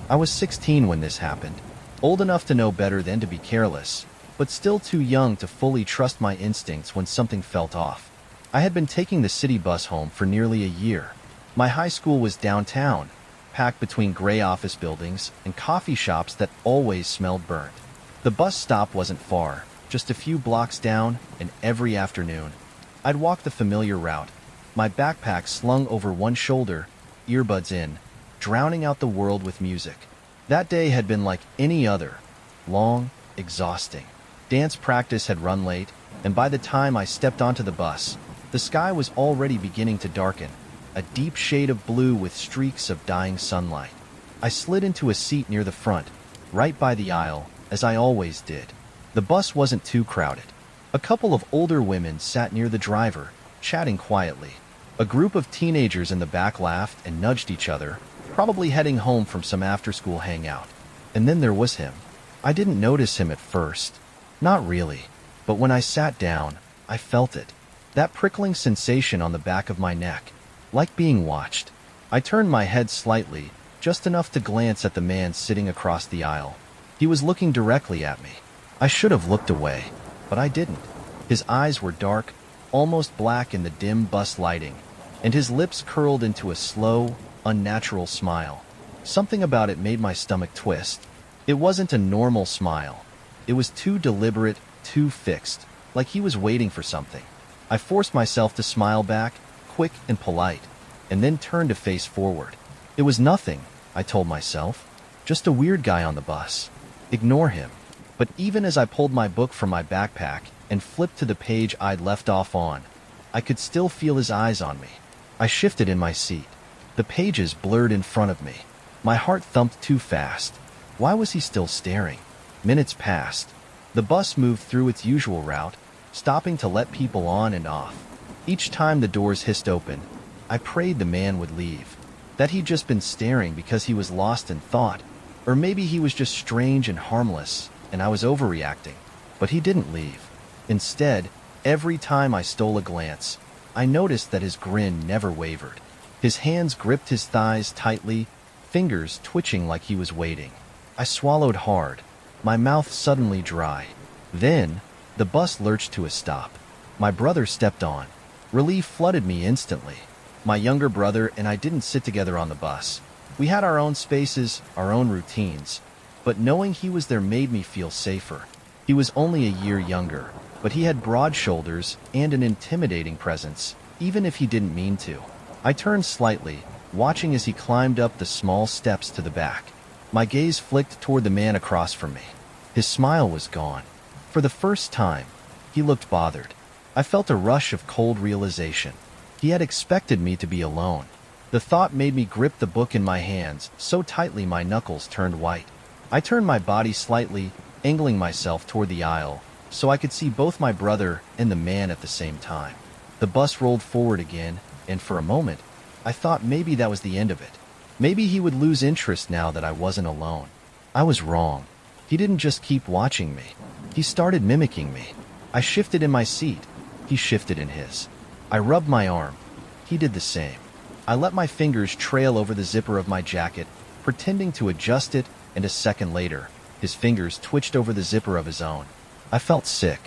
I was 16 when this happened, old enough to know better than to be careless, but still too young to fully trust my instincts when something felt off. I had been taking the city bus home for nearly a year. My high school was downtown, packed between gray office buildings and coffee shops that always smelled burnt. The bus stop wasn't far, just a few blocks down, and every afternoon, I'd walk the familiar route, my backpack slung over one shoulder, earbuds in, drowning out the world with music. That day had been like any other, long, exhausting. Dance practice had run late, and by the time I stepped onto the bus, the sky was already beginning to darken, a deep shade of blue with streaks of dying sunlight. I slid into a seat near the front, right by the aisle, as I always did. The bus wasn't too crowded. A couple of older women sat near the driver, chatting quietly. A group of teenagers in the back laughed and nudged each other, probably heading home from some after-school hangout. And then there was him. I didn't notice him at first. Not really. But when I sat down, I felt it. That prickling sensation on the back of my neck. Like being watched. I turned my head slightly, just enough to glance at the man sitting across the aisle. He was looking directly at me. I should have looked away, but I didn't. His eyes were dark, almost black in the dim bus lighting, and his lips curled into a slow, unnatural smile. Something about it made my stomach twist. It wasn't a normal smile. It was too deliberate, too fixed, like he was waiting for something. I forced myself to smile back, quick and polite, and then turned to face forward. It was nothing, I told myself. Just a weird guy on the bus. Ignore him. But even as I pulled my book from my backpack and flipped to the page I'd left off on, I could still feel his eyes on me. I shifted in my seat. The pages blurred in front of me. My heart thumped too fast. Why was he still staring? Minutes passed. The bus moved through its usual route, stopping to let people on and off. Each time the doors hissed open, I prayed the man would leave. That he'd just been staring because he was lost in thought. Or maybe he was just strange and harmless, and I was overreacting. But he didn't leave. Instead, every time I stole a glance, I noticed that his grin never wavered. His hands gripped his thighs tightly, fingers twitching like he was waiting. I swallowed hard, my mouth suddenly dry. Then, the bus lurched to a stop. My brother stepped on. Relief flooded me instantly. My younger brother and I didn't sit together on the bus. We had our own spaces, our own routines. But knowing he was there made me feel safer. He was only a year younger, but he had broad shoulders and an intimidating presence, even if he didn't mean to. I turned slightly, watching as he climbed up the small steps to the back. My gaze flicked toward the man across from me. His smile was gone. For the first time, he looked bothered. I felt a rush of cold realization. He had expected me to be alone. The thought made me grip the book in my hands so tightly my knuckles turned white. I turned my body slightly, angling myself toward the aisle, so I could see both my brother and the man at the same time. The bus rolled forward again, and for a moment, I thought maybe that was the end of it. Maybe he would lose interest now that I wasn't alone. I was wrong. He didn't just keep watching me. He started mimicking me. I shifted in my seat. He shifted in his. I rubbed my arm. He did the same. I let my fingers trail over the zipper of my jacket, pretending to adjust it, and a second later, his fingers twitched over the zipper of his own. I felt sick.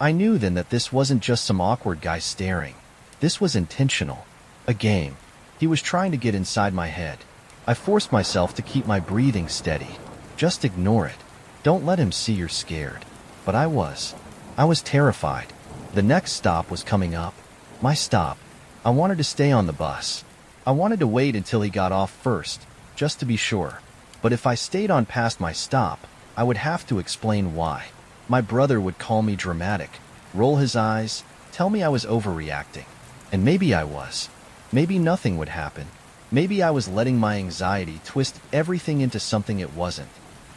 I knew then that this wasn't just some awkward guy staring. This was intentional. A game. He was trying to get inside my head. I forced myself to keep my breathing steady. Just ignore it. Don't let him see you're scared. But I was. I was terrified. The next stop was coming up. My stop. I wanted to stay on the bus. I wanted to wait until he got off first, just to be sure. But if I stayed on past my stop, I would have to explain why. My brother would call me dramatic, roll his eyes, tell me I was overreacting. And maybe I was. Maybe nothing would happen. Maybe I was letting my anxiety twist everything into something it wasn't.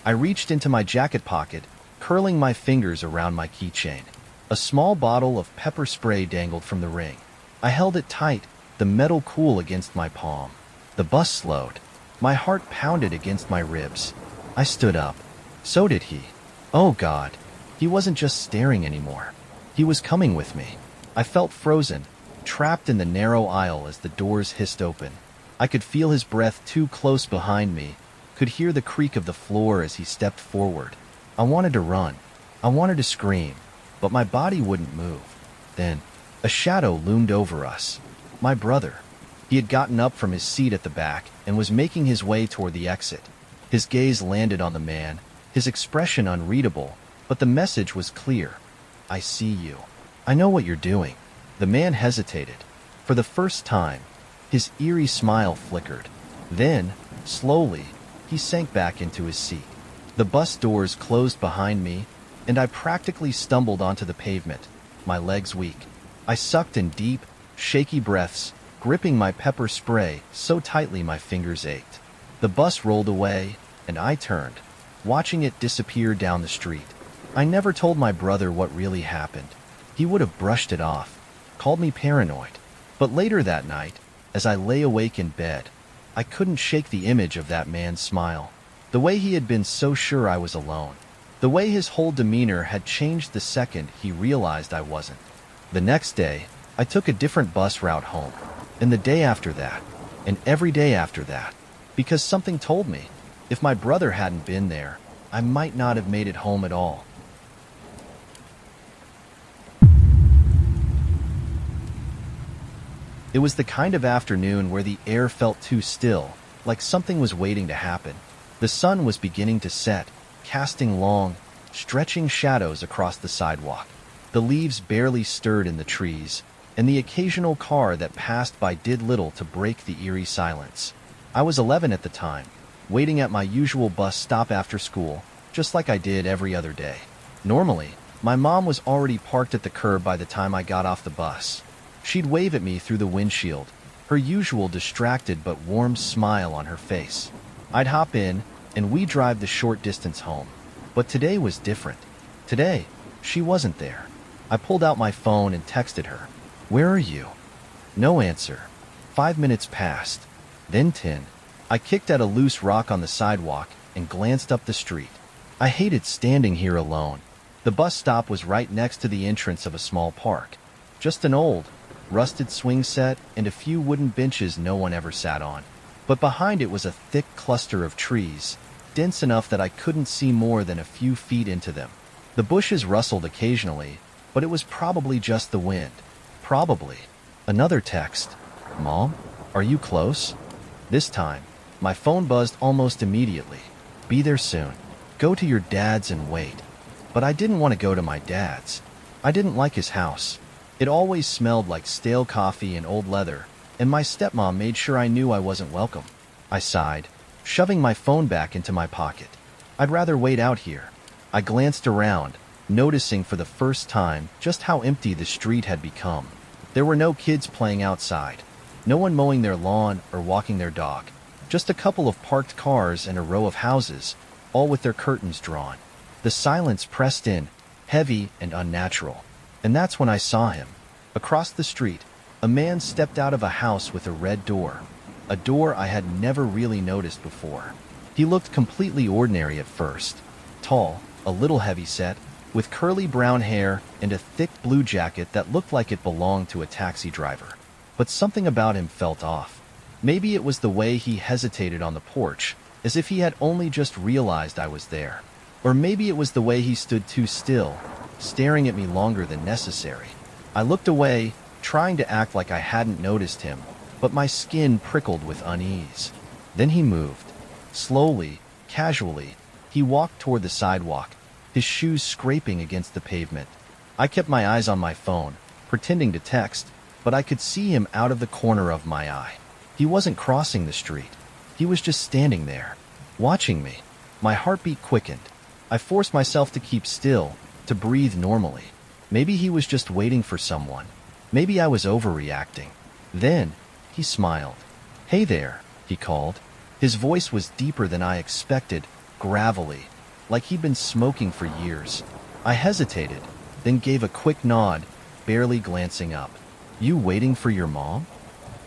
I reached into my jacket pocket, curling my fingers around my keychain. A small bottle of pepper spray dangled from the ring. I held it tight, the metal cool against my palm. The bus slowed. My heart pounded against my ribs. I stood up. So did he. Oh God. He wasn't just staring anymore. He was coming with me. I felt frozen, trapped in the narrow aisle as the doors hissed open. I could feel his breath too close behind me, could hear the creak of the floor as he stepped forward. I wanted to run. I wanted to scream, but my body wouldn't move. Then, a shadow loomed over us. My brother. He had gotten up from his seat at the back and was making his way toward the exit. His gaze landed on the man, his expression unreadable, but the message was clear. I see you. I know what you're doing. The man hesitated. For the first time, his eerie smile flickered. Then, slowly, he sank back into his seat. The bus doors closed behind me, and I practically stumbled onto the pavement, my legs weak. I sucked in deep, shaky breaths, gripping my pepper spray so tightly my fingers ached. The bus rolled away, and I turned, watching it disappear down the street. I never told my brother what really happened. He would have brushed it off, called me paranoid. But later that night, as I lay awake in bed, I couldn't shake the image of that man's smile. The way he had been so sure I was alone. The way his whole demeanor had changed the second he realized I wasn't. The next day, I took a different bus route home. And the day after that, and every day after that, because something told me, if my brother hadn't been there, I might not have made it home at all. It was the kind of afternoon where the air felt too still, like something was waiting to happen. The sun was beginning to set, casting long, stretching shadows across the sidewalk. The leaves barely stirred in the trees, and the occasional car that passed by did little to break the eerie silence. I was 11 at the time, waiting at my usual bus stop after school, just like I did every other day. Normally, my mom was already parked at the curb by the time I got off the bus. She'd wave at me through the windshield, her usual distracted but warm smile on her face. I'd hop in, and we'd drive the short distance home. But today was different. Today, she wasn't there. I pulled out my phone and texted her. "Where are you?" No answer. 5 minutes passed. Then 10. I kicked at a loose rock on the sidewalk and glanced up the street. I hated standing here alone. The bus stop was right next to the entrance of a small park. Just an old, rusted swing set and a few wooden benches no one ever sat on. But behind it was a thick cluster of trees, dense enough that I couldn't see more than a few feet into them. The bushes rustled occasionally, but it was probably just the wind. Probably. Another text. "Mom, are you close?" This time, my phone buzzed almost immediately. "Be there soon. Go to your dad's and wait." But I didn't want to go to my dad's. I didn't like his house. It always smelled like stale coffee and old leather, and my stepmom made sure I knew I wasn't welcome. I sighed, shoving my phone back into my pocket. I'd rather wait out here. I glanced around, noticing for the first time just how empty the street had become. There were no kids playing outside, no one mowing their lawn or walking their dog, just a couple of parked cars and a row of houses, all with their curtains drawn. The silence pressed in, heavy and unnatural. And that's when I saw him. Across the street, a man stepped out of a house with a red door, a door I had never really noticed before. He looked completely ordinary at first. Tall, a little heavy-set, with curly brown hair and a thick blue jacket that looked like it belonged to a taxi driver. But something about him felt off. Maybe it was the way he hesitated on the porch, as if he had only just realized I was there. Or maybe it was the way he stood too still, staring at me longer than necessary. I looked away, trying to act like I hadn't noticed him, but my skin prickled with unease. Then he moved. Slowly, casually, he walked toward the sidewalk, his shoes scraping against the pavement. I kept my eyes on my phone, pretending to text, but I could see him out of the corner of my eye. He wasn't crossing the street. He was just standing there, watching me. My heartbeat quickened. I forced myself to keep still, to breathe normally. Maybe he was just waiting for someone. Maybe I was overreacting. Then, he smiled. "Hey there," he called. His voice was deeper than I expected, gravelly, like he'd been smoking for years. I hesitated, then gave a quick nod, barely glancing up. "You waiting for your mom?"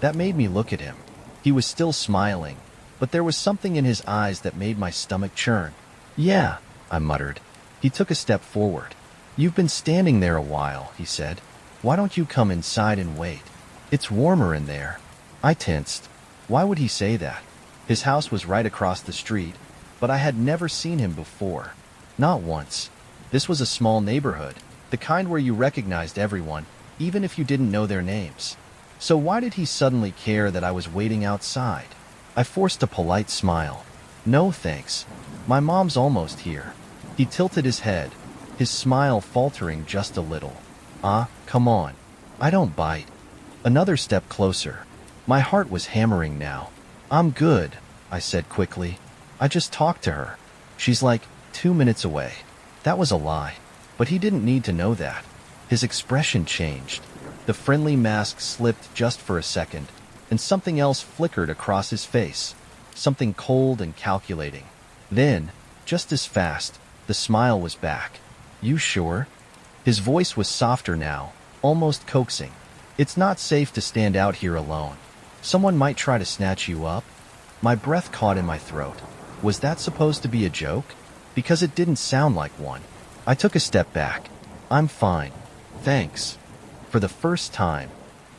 That made me look at him. He was still smiling, but there was something in his eyes that made my stomach churn. "Yeah," I muttered. He took a step forward. "You've been standing there a while," he said. "Why don't you come inside and wait? It's warmer in there." I tensed. Why would he say that? His house was right across the street, but I had never seen him before. Not once. This was a small neighborhood, the kind where you recognized everyone, even if you didn't know their names. So why did he suddenly care that I was waiting outside? I forced a polite smile. No thanks. My mom's almost here. He tilted his head, his smile faltering just a little. Come on. I don't bite. Another step closer. My heart was hammering now. I'm good, I said quickly. I just talked to her. She's like 2 minutes away. That was a lie. But he didn't need to know that. His expression changed. The friendly mask slipped just for a second, and something else flickered across his face. Something cold and calculating. Then, just as fast, the smile was back. You sure? His voice was softer now, almost coaxing. It's not safe to stand out here alone. Someone might try to snatch you up. My breath caught in my throat. Was that supposed to be a joke? Because it didn't sound like one. I took a step back. I'm fine. Thanks. For the first time,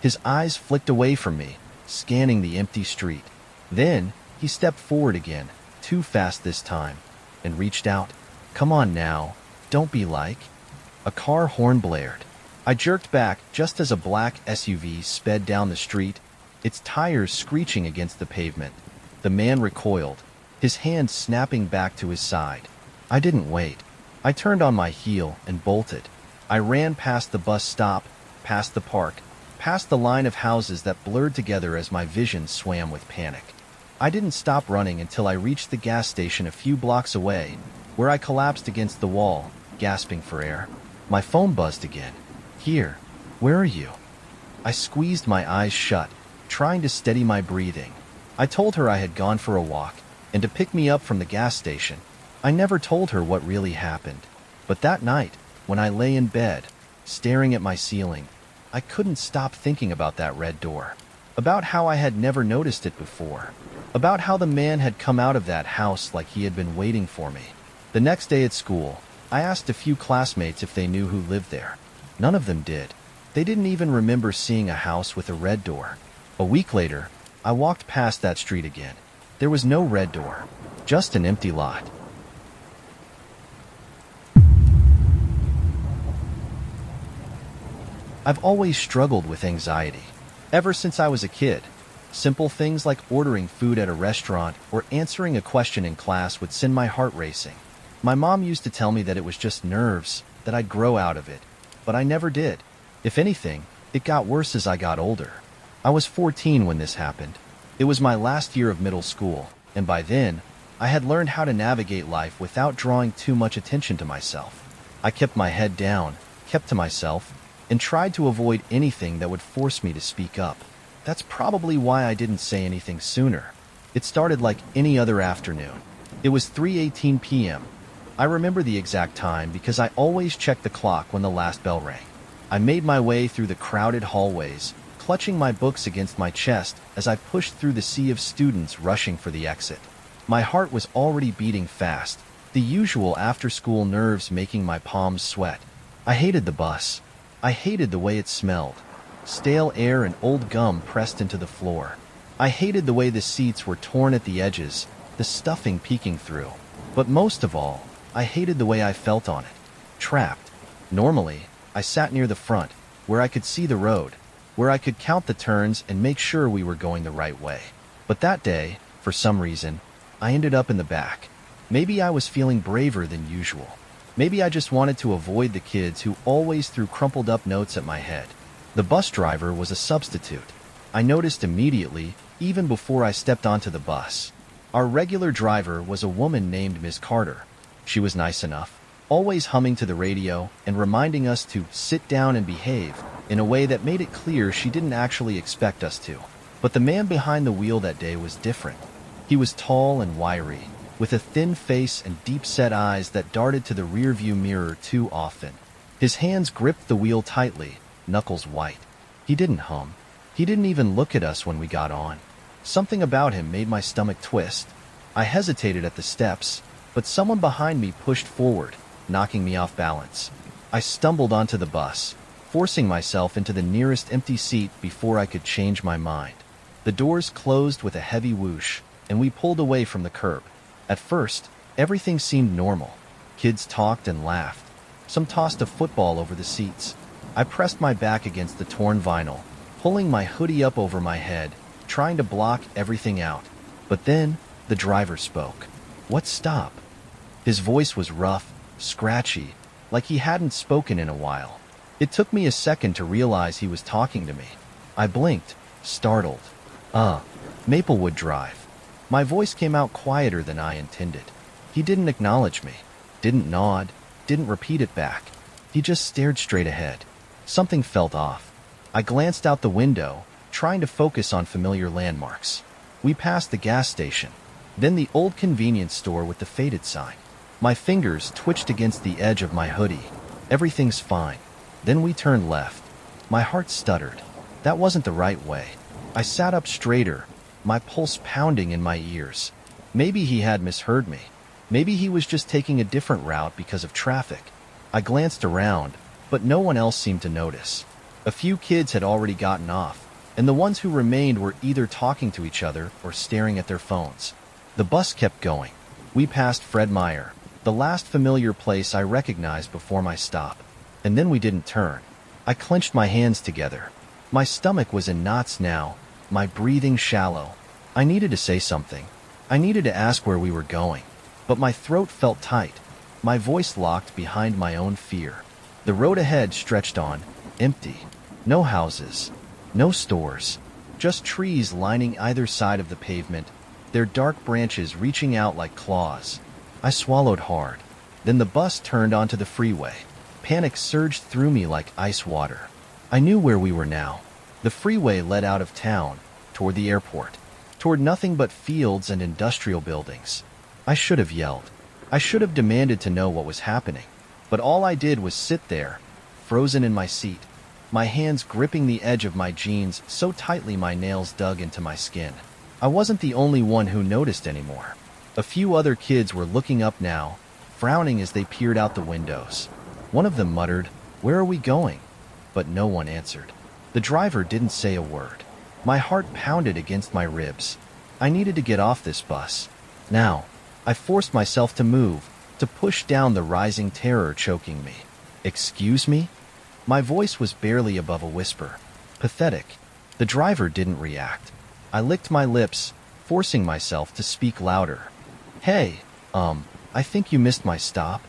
his eyes flicked away from me, scanning the empty street. Then, he stepped forward again, too fast this time, and reached out. Come on now, don't be like. A car horn blared. I jerked back just as a black SUV sped down the street, its tires screeching against the pavement. The man recoiled, his hand snapping back to his side. I didn't wait. I turned on my heel and bolted. I ran past the bus stop, past the park, past the line of houses that blurred together as my vision swam with panic. I didn't stop running until I reached the gas station a few blocks away, where I collapsed against the wall, gasping for air. My phone buzzed again. Here. Where are you? I squeezed my eyes shut, trying to steady my breathing. I told her I had gone for a walk, and to pick me up from the gas station. I never told her what really happened. But that night, when I lay in bed, staring at my ceiling, I couldn't stop thinking about that red door. About how I had never noticed it before. About how the man had come out of that house like he had been waiting for me. The next day at school, I asked a few classmates if they knew who lived there. None of them did. They didn't even remember seeing a house with a red door. A week later, I walked past that street again. There was no red door, just an empty lot. I've always struggled with anxiety. Ever since I was a kid, simple things like ordering food at a restaurant or answering a question in class would send my heart racing. My mom used to tell me that it was just nerves, that I'd grow out of it. But I never did. If anything, it got worse as I got older. I was 14 when this happened. It was my last year of middle school, and by then, I had learned how to navigate life without drawing too much attention to myself. I kept my head down, kept to myself, and tried to avoid anything that would force me to speak up. That's probably why I didn't say anything sooner. It started like any other afternoon. It was 3:18 p.m. I remember the exact time because I always checked the clock when the last bell rang. I made my way through the crowded hallways, clutching my books against my chest as I pushed through the sea of students rushing for the exit. My heart was already beating fast, the usual after-school nerves making my palms sweat. I hated the bus. I hated the way it smelled. Stale air and old gum pressed into the floor. I hated the way the seats were torn at the edges, the stuffing peeking through. But most of all, I hated the way I felt on it. Trapped. Normally, I sat near the front, where I could see the road, where I could count the turns and make sure we were going the right way. But that day, for some reason, I ended up in the back. Maybe I was feeling braver than usual. Maybe I just wanted to avoid the kids who always threw crumpled up notes at my head. The bus driver was a substitute. I noticed immediately, even before I stepped onto the bus. Our regular driver was a woman named Ms. Carter. She was nice enough, always humming to the radio and reminding us to sit down and behave in a way that made it clear she didn't actually expect us to. But the man behind the wheel that day was different. He was tall and wiry, with a thin face and deep-set eyes that darted to the rearview mirror too often. His hands gripped the wheel tightly, knuckles white. He didn't hum. He didn't even look at us when we got on. Something about him made my stomach twist. I hesitated at the steps, but someone behind me pushed forward, knocking me off balance. I stumbled onto the bus, forcing myself into the nearest empty seat before I could change my mind. The doors closed with a heavy whoosh, and we pulled away from the curb. At first, everything seemed normal. Kids talked and laughed. Some tossed a football over the seats. I pressed my back against the torn vinyl, pulling my hoodie up over my head, trying to block everything out. But then, the driver spoke. "What stop?" His voice was rough, scratchy, like he hadn't spoken in a while. It took me a second to realize he was talking to me. I blinked, startled. Maplewood Drive. My voice came out quieter than I intended. He didn't acknowledge me, didn't nod, didn't repeat it back. He just stared straight ahead. Something felt off. I glanced out the window, trying to focus on familiar landmarks. We passed the gas station, then the old convenience store with the faded sign. My fingers twitched against the edge of my hoodie. Everything's fine. Then we turned left. My heart stuttered. That wasn't the right way. I sat up straighter, my pulse pounding in my ears. Maybe he had misheard me. Maybe he was just taking a different route because of traffic. I glanced around, but no one else seemed to notice. A few kids had already gotten off, and the ones who remained were either talking to each other or staring at their phones. The bus kept going. We passed Fred Meyer, the last familiar place I recognized before my stop. And then we didn't turn. I clenched my hands together. My stomach was in knots now, my breathing shallow. I needed to say something. I needed to ask where we were going. But my throat felt tight. My voice locked behind my own fear. The road ahead stretched on, empty. No houses, no stores, just trees lining either side of the pavement, their dark branches reaching out like claws. I swallowed hard. Then the bus turned onto the freeway. Panic surged through me like ice water. I knew where we were now. The freeway led out of town, toward the airport, toward nothing but fields and industrial buildings. I should have yelled. I should have demanded to know what was happening. But all I did was sit there, frozen in my seat, my hands gripping the edge of my jeans so tightly my nails dug into my skin. I wasn't the only one who noticed anymore. A few other kids were looking up now, frowning as they peered out the windows. One of them muttered, "Where are we going?" But no one answered. The driver didn't say a word. My heart pounded against my ribs. I needed to get off this bus. Now, I forced myself to move, to push down the rising terror choking me. "Excuse me?" My voice was barely above a whisper. Pathetic. The driver didn't react. I licked my lips, forcing myself to speak louder. "Hey, I think you missed my stop."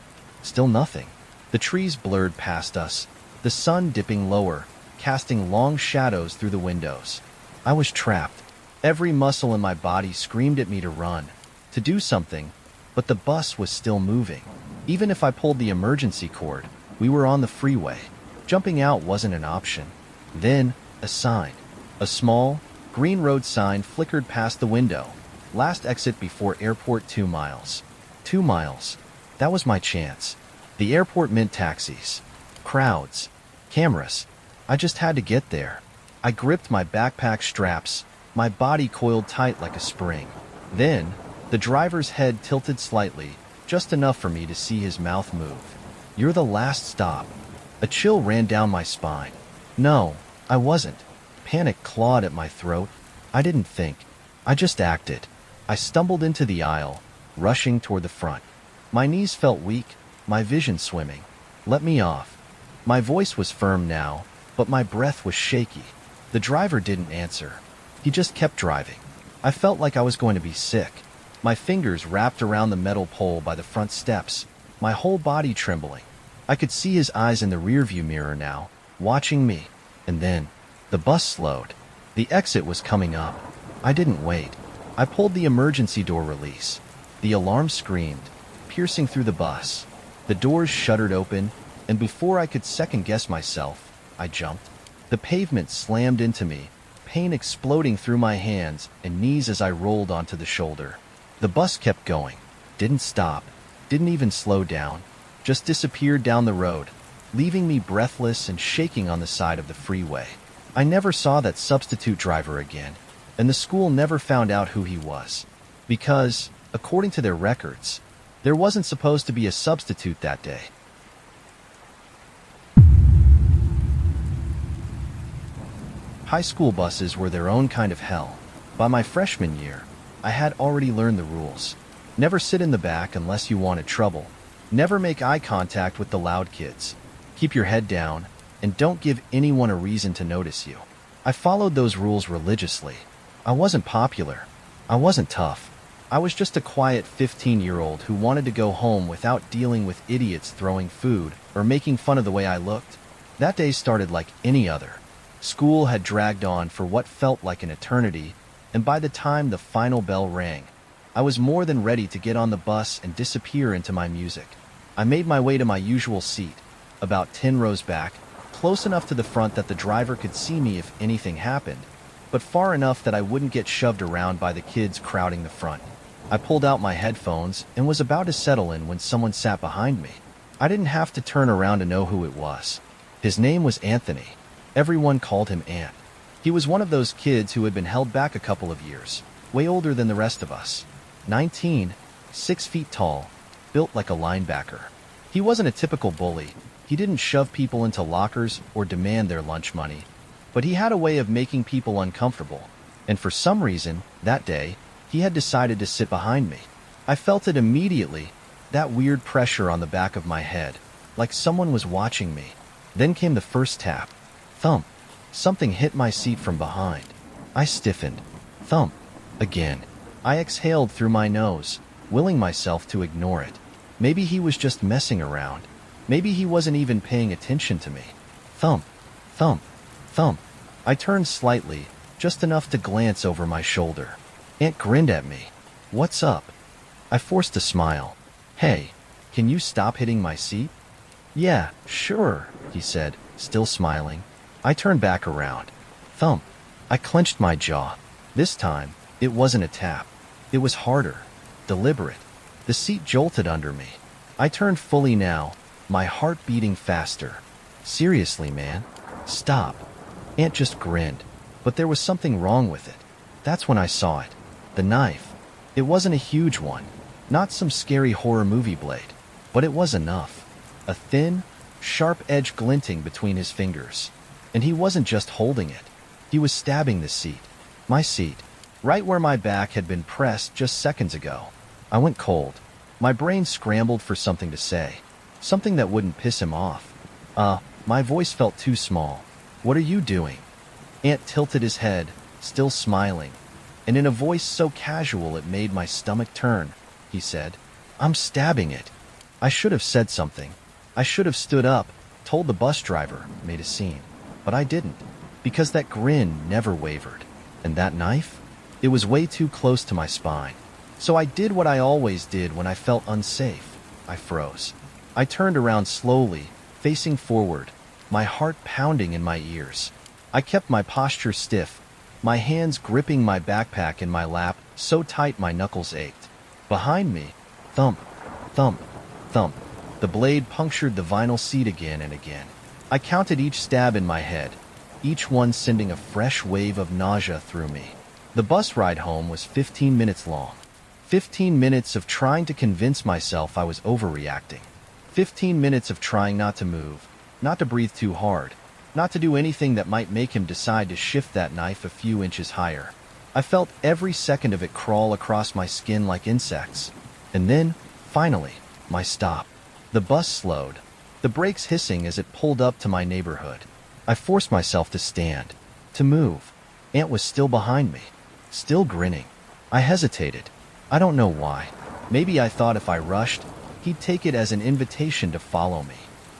Still nothing. The trees blurred past us, the sun dipping lower, casting long shadows through the windows. I was trapped. Every muscle in my body screamed at me to run, to do something, but the bus was still moving. Even if I pulled the emergency cord, we were on the freeway. Jumping out wasn't an option. Then, a sign. A small, green road sign flickered past the window. Last exit before airport 2 miles. 2 miles. That was my chance. The airport meant taxis, crowds, cameras. I just had to get there. I gripped my backpack straps, my body coiled tight like a spring. Then, the driver's head tilted slightly, just enough for me to see his mouth move. "You're the last stop." A chill ran down my spine. No, I wasn't. Panic clawed at my throat. I didn't think. I just acted. I stumbled into the aisle, rushing toward the front. My knees felt weak, my vision swimming. "Let me off." My voice was firm now, but my breath was shaky. The driver didn't answer. He just kept driving. I felt like I was going to be sick. My fingers wrapped around the metal pole by the front steps, my whole body trembling. I could see his eyes in the rearview mirror now, watching me. And then, the bus slowed. The exit was coming up. I didn't wait. I pulled the emergency door release. The alarm screamed, piercing through the bus. The doors shuddered open, and before I could second-guess myself, I jumped. The pavement slammed into me, pain exploding through my hands and knees as I rolled onto the shoulder. The bus kept going, didn't stop, didn't even slow down, just disappeared down the road, leaving me breathless and shaking on the side of the freeway. I never saw that substitute driver again, and the school never found out who he was. Because, according to their records, there wasn't supposed to be a substitute that day. High school buses were their own kind of hell. By my freshman year, I had already learned the rules. Never sit in the back unless you wanted trouble. Never make eye contact with the loud kids. Keep your head down, and don't give anyone a reason to notice you. I followed those rules religiously. I wasn't popular. I wasn't tough. I was just a quiet 15-year-old who wanted to go home without dealing with idiots throwing food or making fun of the way I looked. That day started like any other. School had dragged on for what felt like an eternity, and by the time the final bell rang, I was more than ready to get on the bus and disappear into my music. I made my way to my usual seat, about 10 rows back, close enough to the front that the driver could see me if anything happened, but far enough that I wouldn't get shoved around by the kids crowding the front. I pulled out my headphones and was about to settle in when someone sat behind me. I didn't have to turn around to know who it was. His name was Anthony. Everyone called him Ant. He was one of those kids who had been held back a couple of years, way older than the rest of us. 19, 6 feet tall, built like a linebacker. He wasn't a typical bully. He didn't shove people into lockers or demand their lunch money, but he had a way of making people uncomfortable, and for some reason, that day, he had decided to sit behind me. I felt it immediately, that weird pressure on the back of my head, like someone was watching me. Then came the first tap. Thump. Something hit my seat from behind. I stiffened. Thump. Again. I exhaled through my nose, willing myself to ignore it. Maybe he was just messing around. Maybe he wasn't even paying attention to me. Thump. Thump. Thump. I turned slightly, just enough to glance over my shoulder. Ant grinned at me. What's up? I forced a smile. Hey, can you stop hitting my seat? Yeah, sure, he said, still smiling. I turned back around. Thump. I clenched my jaw. This time, it wasn't a tap. It was harder, deliberate. The seat jolted under me. I turned fully now, my heart beating faster. Seriously, man, stop. Ant just grinned, but there was something wrong with it. That's when I saw it. The knife. It wasn't a huge one, not some scary horror movie blade, but it was enough. A thin, sharp edge glinting between his fingers. And he wasn't just holding it. He was stabbing the seat. My seat. Right where my back had been pressed just seconds ago. I went cold. My brain scrambled for something to say. Something that wouldn't piss him off. My voice felt too small. What are you doing? Ant tilted his head, still smiling. And in a voice so casual it made my stomach turn, he said, I'm stabbing it. I should have said something. I should have stood up, told the bus driver, made a scene. But I didn't, because that grin never wavered. And that knife? It was way too close to my spine. So I did what I always did when I felt unsafe. I froze. I turned around slowly, facing forward, my heart pounding in my ears. I kept my posture stiff, my hands gripping my backpack in my lap so tight my knuckles ached. Behind me, thump, thump, thump. The blade punctured the vinyl seat again and again. I counted each stab in my head, each one sending a fresh wave of nausea through me. The bus ride home was 15 minutes long. 15 minutes of trying to convince myself I was overreacting. 15 minutes of trying not to move, not to breathe too hard, not to do anything that might make him decide to shift that knife a few inches higher. I felt every second of it crawl across my skin like insects. And then, finally, my stop. The bus slowed, the brakes hissing as it pulled up to my neighborhood. I forced myself to stand, to move. Ant was still behind me, still grinning. I hesitated. I don't know why. Maybe I thought if I rushed, he'd take it as an invitation to follow me.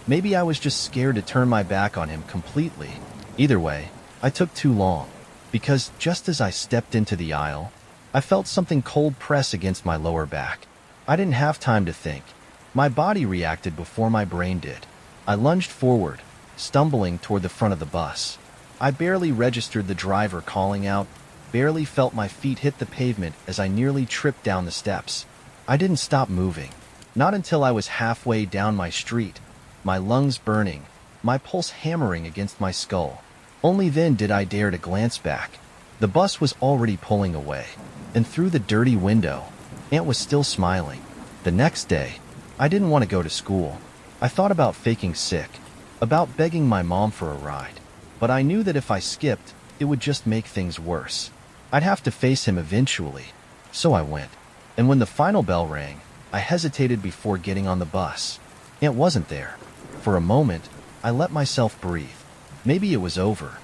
Maybe I was just scared to turn my back on him completely. Either way, I took too long, because just as I stepped into the aisle, I felt something cold press against my lower back. I didn't have time to think. My body reacted before my brain did. I lunged forward, stumbling toward the front of the bus. I barely registered the driver calling out, barely felt my feet hit the pavement as I nearly tripped down the steps. I didn't stop moving, not until I was halfway down my street, my lungs burning, my pulse hammering against my skull. Only then did I dare to glance back. The bus was already pulling away, and through the dirty window, Ant was still smiling. The next day, I didn't want to go to school. I thought about faking sick, about begging my mom for a ride, but I knew that if I skipped, it would just make things worse. I'd have to face him eventually, so I went. And when the final bell rang, I hesitated before getting on the bus. Aunt wasn't there. For a moment, I let myself breathe. Maybe it was over.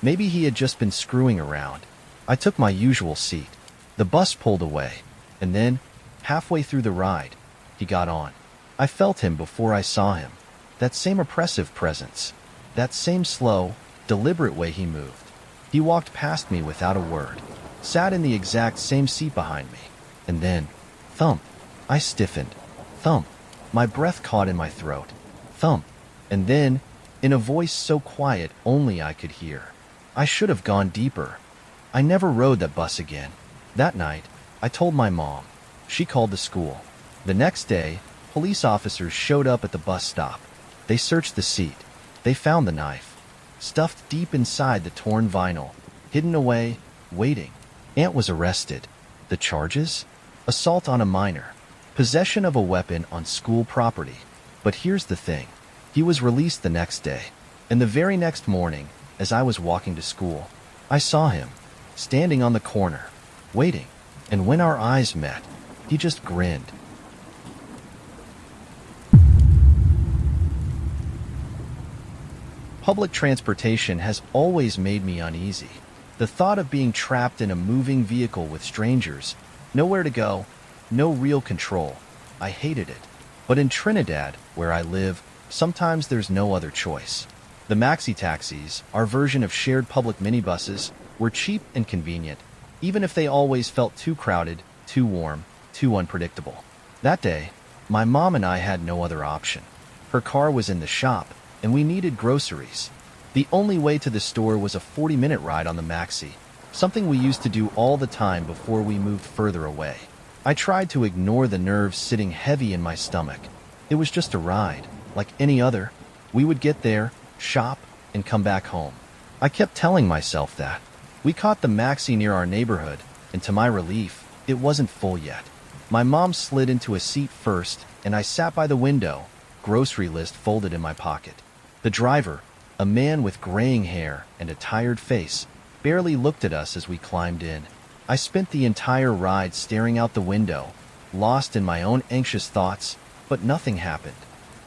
Maybe he had just been screwing around. I took my usual seat. The bus pulled away, and then, halfway through the ride, he got on. I felt him before I saw him. That same oppressive presence. That same slow, deliberate way he moved. He walked past me without a word, sat in the exact same seat behind me, and then, thump. I stiffened. Thump. My breath caught in my throat. Thump. And then, in a voice so quiet only I could hear, I should have gone deeper. I never rode that bus again. That night, I told my mom. She called the school. The next day, police officers showed up at the bus stop. They searched the seat. They found the knife, stuffed deep inside the torn vinyl, hidden away, waiting. Aunt was arrested. The charges? Assault on a minor. Possession of a weapon on school property. But here's the thing. He was released the next day. And the very next morning, as I was walking to school, I saw him, standing on the corner, waiting. And when our eyes met, he just grinned. Public transportation has always made me uneasy. The thought of being trapped in a moving vehicle with strangers, nowhere to go, no real control. I hated it. But in Trinidad, where I live, sometimes there's no other choice. The maxi taxis, our version of shared public minibuses, were cheap and convenient, even if they always felt too crowded, too warm, too unpredictable. That day, my mom and I had no other option. Her car was in the shop, and we needed groceries. The only way to the store was a 40-minute ride on the maxi, something we used to do all the time before we moved further away. I tried to ignore the nerves sitting heavy in my stomach. It was just a ride, like any other. We would get there, shop, and come back home. I kept telling myself that. We caught the maxi near our neighborhood, and to my relief, it wasn't full yet. My mom slid into a seat first, and I sat by the window, grocery list folded in my pocket. The driver, a man with graying hair and a tired face, barely looked at us as we climbed in. I spent the entire ride staring out the window, lost in my own anxious thoughts, but nothing happened.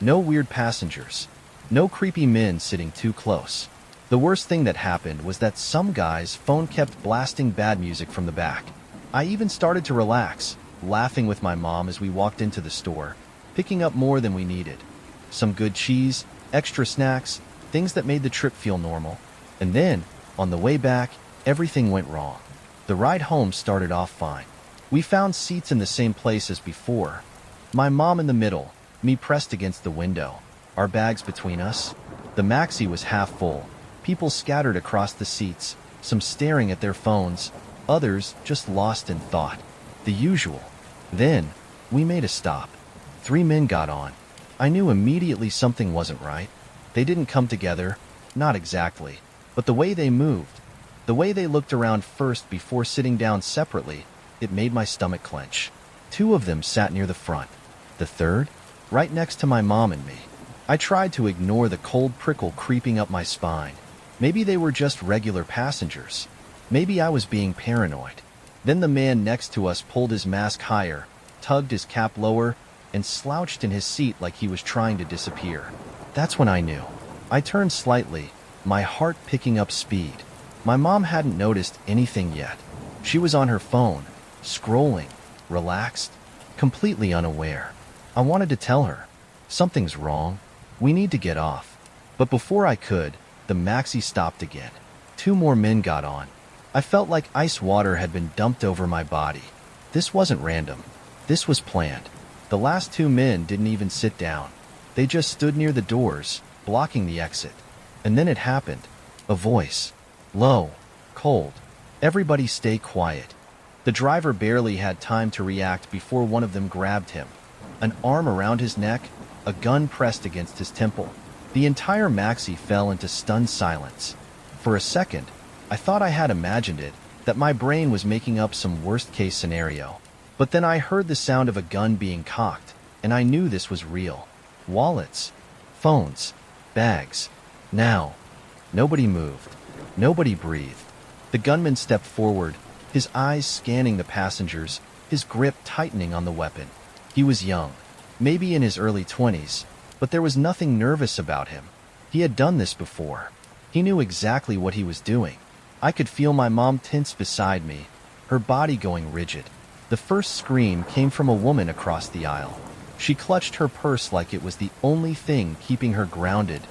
No weird passengers. No creepy men sitting too close. The worst thing that happened was that some guy's phone kept blasting bad music from the back. I even started to relax, laughing with my mom as we walked into the store, picking up more than we needed. Some good cheese, extra snacks, things that made the trip feel normal. And then, on the way back, everything went wrong. The ride home started off fine. We found seats in the same place as before. My mom in the middle, me pressed against the window, our bags between us. The maxi was half full, people scattered across the seats, some staring at their phones, others just lost in thought. The usual. Then, we made a stop. 3 men got on. I knew immediately something wasn't right. They didn't come together, not exactly, but the way they moved, the way they looked around first before sitting down separately, it made my stomach clench. 2 of them sat near the front. The third, right next to my mom and me. I tried to ignore the cold prickle creeping up my spine. Maybe they were just regular passengers. Maybe I was being paranoid. Then the man next to us pulled his mask higher, tugged his cap lower, and slouched in his seat like he was trying to disappear. That's when I knew. I turned slightly, my heart picking up speed. My mom hadn't noticed anything yet. She was on her phone, scrolling, relaxed, completely unaware. I wanted to tell her, something's wrong. We need to get off. But before I could, the maxi stopped again. 2 more men got on. I felt like ice water had been dumped over my body. This wasn't random. This was planned. The last 2 men didn't even sit down. They just stood near the doors, blocking the exit. And then it happened. A voice. Low. Cold. Everybody stay quiet. The driver barely had time to react before one of them grabbed him. An arm around his neck, a gun pressed against his temple. The entire maxi fell into stunned silence. For a second, I thought I had imagined it, that my brain was making up some worst-case scenario. But then I heard the sound of a gun being cocked, and I knew this was real. Wallets, phones, bags. Now, nobody moved. Nobody breathed. The gunman stepped forward, his eyes scanning the passengers, his grip tightening on the weapon. He was young, maybe in his early 20s, but there was nothing nervous about him. He had done this before. He knew exactly what he was doing. I could feel my mom tense beside me, her body going rigid. The first scream came from a woman across the aisle. She clutched her purse like it was the only thing keeping her grounded,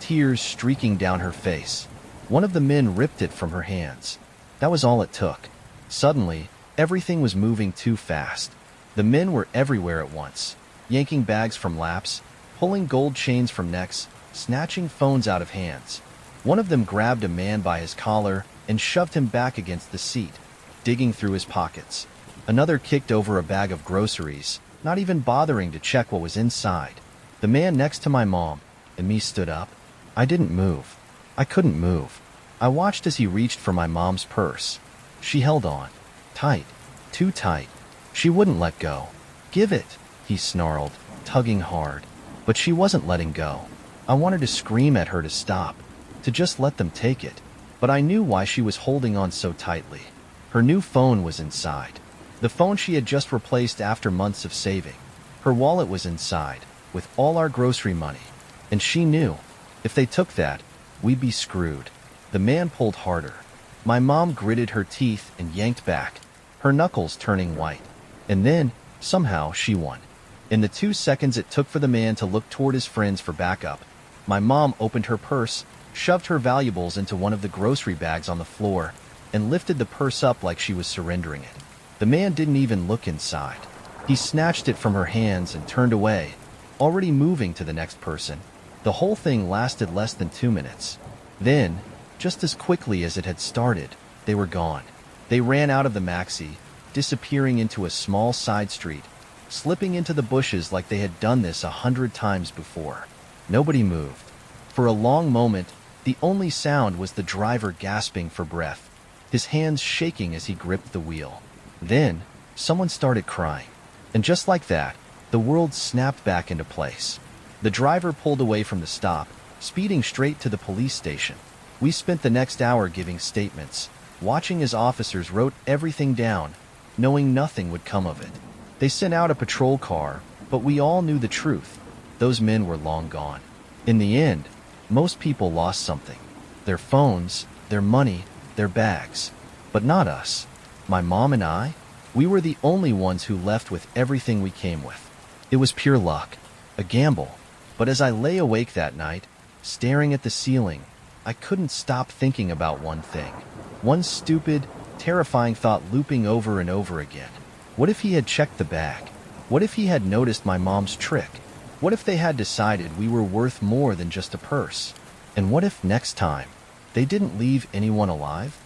tears streaking down her face. One of the men ripped it from her hands. That was all it took. Suddenly, everything was moving too fast. The men were everywhere at once, yanking bags from laps, pulling gold chains from necks, snatching phones out of hands. One of them grabbed a man by his collar and shoved him back against the seat, digging through his pockets. Another kicked over a bag of groceries, not even bothering to check what was inside. The man next to my mom and me stood up. I didn't move. I couldn't move. I watched as he reached for my mom's purse. She held on. Tight. Too tight. She wouldn't let go. "Give it," he snarled, tugging hard. But she wasn't letting go. I wanted to scream at her to stop, to just let them take it. But I knew why she was holding on so tightly. Her new phone was inside. The phone she had just replaced after months of saving. Her wallet was inside, with all our grocery money. And she knew, if they took that, we'd be screwed. The man pulled harder. My mom gritted her teeth and yanked back, her knuckles turning white. And then, somehow, she won. In the 2 seconds it took for the man to look toward his friends for backup, my mom opened her purse, shoved her valuables into one of the grocery bags on the floor, and lifted the purse up like she was surrendering it. The man didn't even look inside. He snatched it from her hands and turned away, already moving to the next person. The whole thing lasted less than 2 minutes. Then, just as quickly as it had started, they were gone. They ran out of the maxi, disappearing into a small side street, slipping into the bushes like they had done this 100 times before. Nobody moved. For a long moment, the only sound was the driver gasping for breath, his hands shaking as he gripped the wheel. Then, someone started crying. And just like that, the world snapped back into place. The driver pulled away from the stop, speeding straight to the police station. We spent the next hour giving statements, watching as officers wrote everything down, knowing nothing would come of it. They sent out a patrol car, but we all knew the truth. Those men were long gone. In the end, most people lost something. Their phones, their money, their bags. But not us. My mom and I, we were the only ones who left with everything we came with. It was pure luck, a gamble. But as I lay awake that night, staring at the ceiling, I couldn't stop thinking about one thing. One stupid, terrifying thought looping over and over again. What if he had checked the bag? What if he had noticed my mom's trick? What if they had decided we were worth more than just a purse? And what if next time, they didn't leave anyone alive?